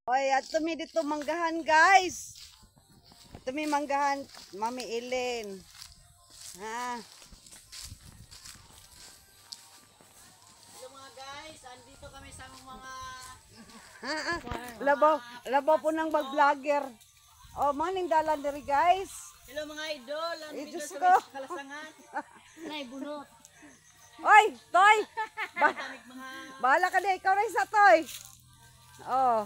Oy, at tumi dito manggahan, guys. At tumi manggahan, Mami Ellen. Ha. Hello mga guys, andito kami sa mga Labaw po ng mag-vlogger. Oh, maning dalan diri, guys. hello mga idol, andito Diyos kami ko. sa Kalasangan. Nay bunot. Oy, Toy. Tamig mga Bahala ka na, ikaw rin sa Toy. Oh.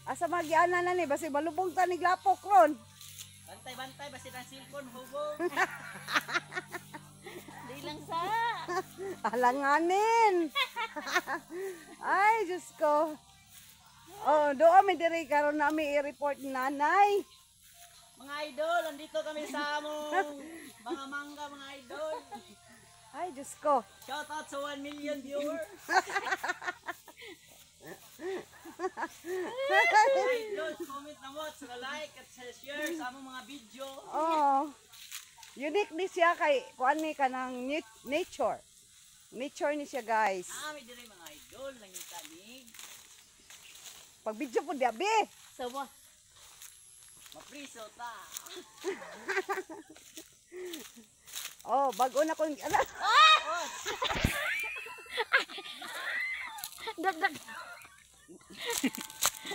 Asa magiana na ni, basi malubong ta ni Glapok ron. bantay-bantay basi ng cellphone hubog. Di lang sa. Alanganin. Ay, Diyos ko. Oh, doon may diri karon na may i-report ni nanay. Mga idol, andito kami sa among mga mangga mga idol. Ay, Diyos ko. Shout out sa 1 million viewers. Idol, comment na mo, like at share sa among mga video. Oh. Unique ni siya kay kuan ni kanang nature. Nature ni siya, guys. May dire mga idol, nangita ni. Pag video po diabi. Sawa. Mapriso ta. Oh, bago na kung ano. Dak.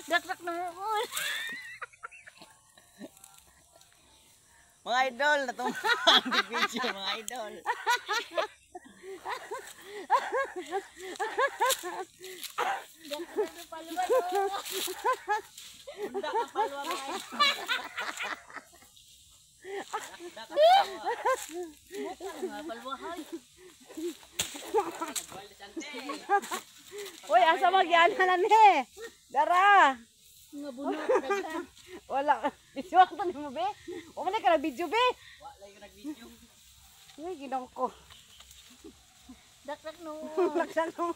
Dak na mo. Mga idol, natumbang di video mga idol. Dak na paluwa. Unda ka palwa mga idol. Dak ka palwa hay. Nagwali sante. Uy, asa magyana na ni? Dara. Nga bunot daghan. Wala. Video ko ni mo be. O man ka na video be. Wala yung nag-video. Uy, ginoo ko. Dak no. Laksan mo.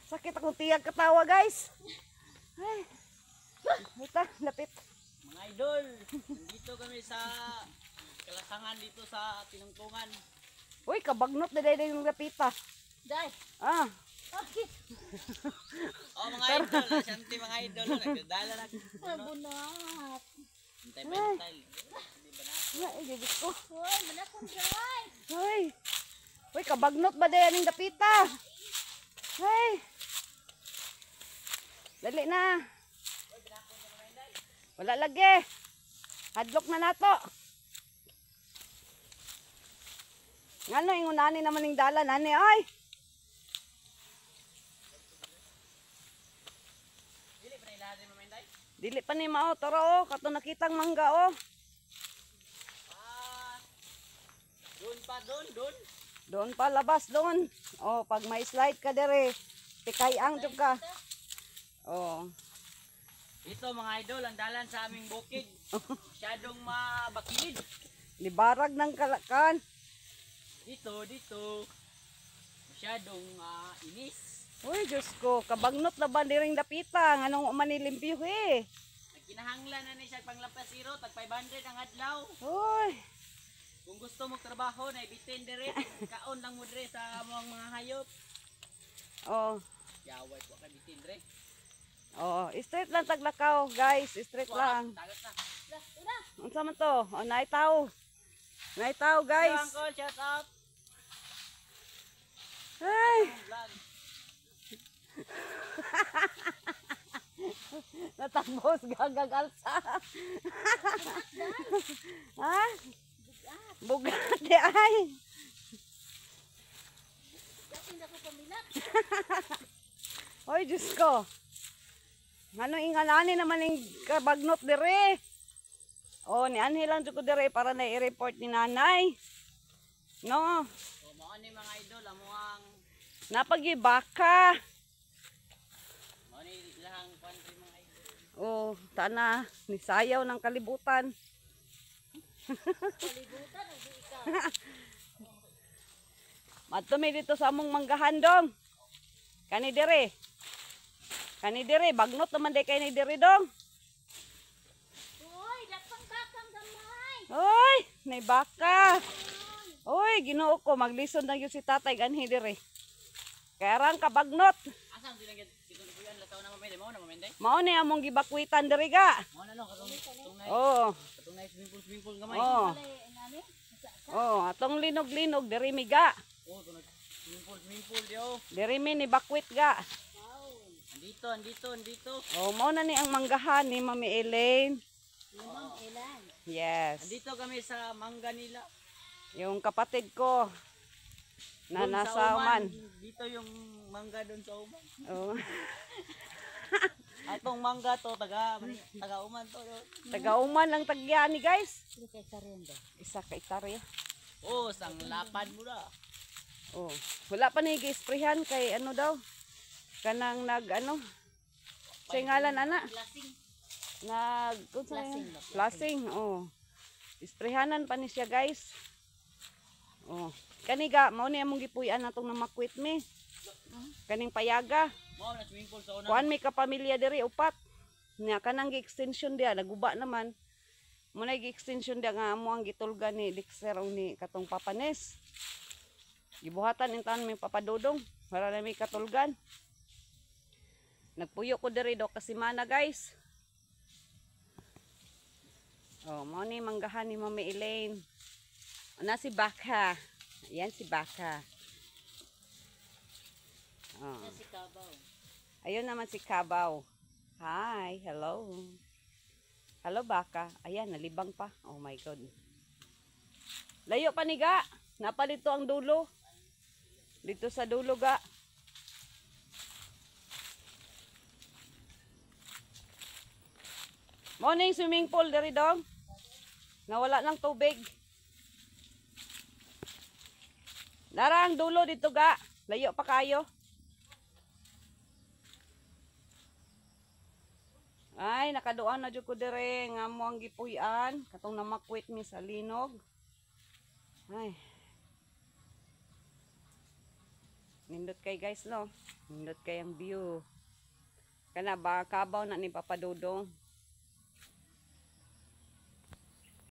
Sakit akong tiyag katawa, guys. Ay. Mita, lapit. Mga idol, nandito kami sa Kalasangan dito sa Tinungtungan. Uy, kabagnot na dahil yung lapita. Dai. Ah. Okay. Oh mga idol, asyante mga idol, nagdadala na. Bunot. Bantay-bantay. Ay, Diyos ko. Hoy, manakon dai. Uy. Uy, kabagnot ba dahil yung lapita? Ay. Dali na. Wala lagi. Hadlok na nato. Ngano, ingunani naman yung dala, nani, ay. Dili pa nila mo menday. Dili pa ni mao, tara oh, kato nakitang mangga oh. Doon. Doon pa labas doon. Oh, pag may slide ka dire, pikayang jud ka. Oh. Ito mga idol, ang dalan sa aming bukid. Masyadong mabakilid. Libarag ng kalakan. Dito. Masyadong inis. Uy, Diyos ko, kabagnot na ba diring dapita? Anong manilimpyo eh? Nagkinahanglan na ni siya panglapas iro, tag 500 ang adlaw. Uy. Kung gusto mo trabaho, na ibitin dire, kaon lang mo dire sa mga hayop. Oh. Yaway ko ka bitin dire. Oh, straight lang taglakaw, guys, straight lang. Tagat na. Unsa man to? Oh, naitaw. Naitaw, Hello, guys. uncle, shout out. Ay. Vlog. Natambos gagag alsa. Ha? Bugat di ay. Dati na ko pamilat. Oy, Diyos ko. Ano ingalani naman yung kabagnot dire. Oh, ni Anhelan ko dire para na i-report ni nanay. No, So, mga ni mga idol, amuang napagibaka. mga ni lahang country mga idol. Oh, tana ni sayaw ng kalibutan. Kalibutan ang di ikaw. Matumi dito sa among manggahan dong. Kani dire. Kani dire, bagnot naman day kay ni dire dong. Hoy, dak pang kakang gamay. Oy, may baka. Oy, Ginoo ko maglison na gyud si tatay ganhi dire. Kaya rang kabagnot. Asa ang dinagit dito ni Kuya lasaw na mamende mo na mamende. Mao ni among gibakwitan diri ga. Mo na no katong Oh, swimming pool gamay. oh. Wala nani. Oh, atong linog-linog diri mi ga. Oh, tunay swimming pool dio. Diri mi ni bakwit ga. Andito. Oh, mao na ni ang manggahan ni Mami Elaine. Limang ilan. Yes. Andito kami sa mangga nila. Yung kapatid ko na Doon sa nasa Oman. Dito yung mangga doon sa Oman. Oh. Atong mangga to taga Oman to. Taga Oman lang tagya ni guys. Sila kay Karenda. Isa ka itarya. Oh, sang lapad mo na. Oh, wala pa ni gi-sprayhan kay ano daw. Kanang nag ano? Sa ngalan ana. Lasing. Nag kung sa Flushing. flushing. Oh. Isprayhanan pa ni siya guys. Oh. Kaniga mao ni among gipuy-an natong namakwit mi. Kaning payaga. Mo na swimming pool sa una. Kuan mi ka pamilya diri upat. Nya kanang gi-extension dia naguba naman. Mo na gi-extension dia nga amo ang gitulgan ni Dixer o ni katong Papanes. Gibuhatan intan mi papadudong para na mi katulgan. Nagpuyo ko diri do kasi mana guys. Oh, mo ni manggahan ni Mami Elaine. Ana si Baka. Ayan si Baka. Oh. Si Kabaw. Ayun naman si Kabaw. Hi, hello. Hello Baka. Ayan, nalibang pa. Oh my God. Layo pa ni ga. Napa dito ang dulo. Dito sa dulo ga. Morning swimming pool diri dong. Nawala ng tubig. Dara ang dulo dito ga. Layo pa kayo. Ay, nakaduan na jud ko dire nga mo ang gipuy-an katong namakwit mi sa linog. Ay. Nindot kay guys no. Nindot kay ang view. Kana ba kabaw na ni Papadudong.